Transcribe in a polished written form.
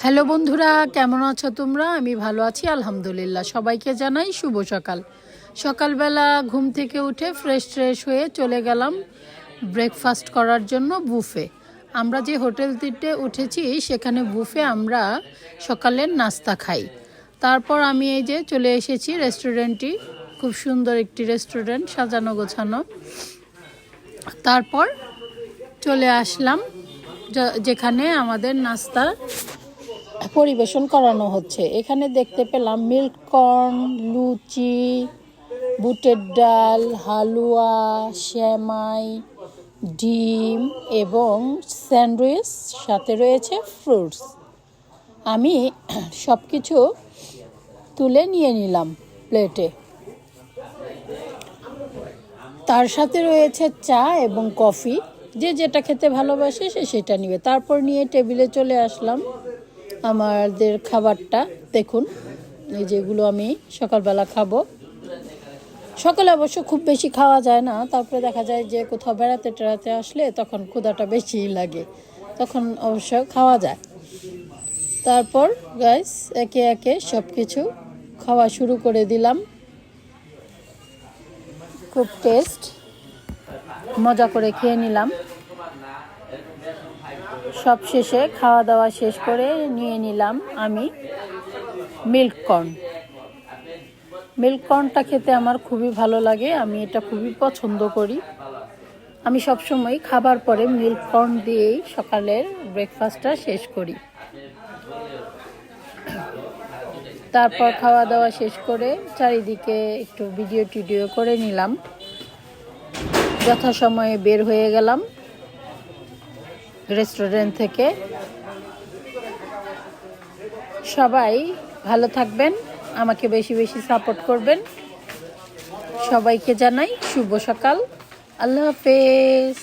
Hello বন্ধুরা, কেমন আছো তোমরা? আমি ভালো আছি আলহামদুলিল্লাহ। সবাইকে জানাই শুভ সকাল। সকালবেলা ঘুম থেকে উঠে ফ্রেশ হয়ে চলে গেলাম ব্রেকফাস্ট করার জন্য বুফে। আমরা যে হোটেলটিতে উঠেছি সেখানে বুফে আমরা সকালের নাস্তা খাই। তারপর আমি এই যে চলে এসেছি রেস্টুরেন্টটি, খুব সুন্দর একটি রেস্টুরেন্ট, সাজানো গোছানো। তারপর চলে আসলাম যেখানে আমাদের নাস্তা পরিবেশন করানো হচ্ছে। এখানে দেখতে পেলাম মিল্ক কর্ন, লুচি, বুটের ডাল, হালুয়া, সেমাই, ডিম এবং স্যান্ডউইচ, সাথে রয়েছে ফ্রুটস। আমি সব কিছু তুলে নিয়ে নিলাম প্লেটে। তার সাথে রয়েছে চা এবং কফি, যে যেটা খেতে ভালোবাসে সে সেটা নিবে। তারপর নিয়ে টেবিলে চলে আসলাম। আমাদের খাবারটা দেখুন, এই যেগুলো আমি সকালবেলা খাবো। সকালে অবশ্য খুব বেশি খাওয়া যায় না, তারপরে দেখা যায় যে কোথাও বেড়াতে টেড়াতে আসলে তখন ক্ষুধাটা বেশিই লাগে, তখন অবশ্য খাওয়া যায়। তারপর গাইস একে একে সব কিছু খাওয়া শুরু করে দিলাম। খুব টেস্ট, মজা করে খেয়ে নিলাম। সব শেষে খাওয়া দাওয়া শেষ করে নিয়ে নিলাম আমি মিল্ক কর্ন। মিল্ক কর্নটা খেতে আমার খুবই ভালো লাগে, আমি এটা খুবই পছন্দ করি। আমি সবসময় খাবার পরে মিল্ক কর্ন দিয়েই সকালের ব্রেকফাস্টটা শেষ করি। তারপর খাওয়া দাওয়া শেষ করে চারিদিকে একটু ভিডিও করে নিলাম। যথাসময়ে বের হয়ে গেলাম রেস্টুরেন্ট থেকে। সবাই ভালো থাকবেন, আমাকে বেশি বেশি সাপোর্ট করবেন। সবাইকে জানাই শুভ সকাল। আল্লাহ হাফেজ।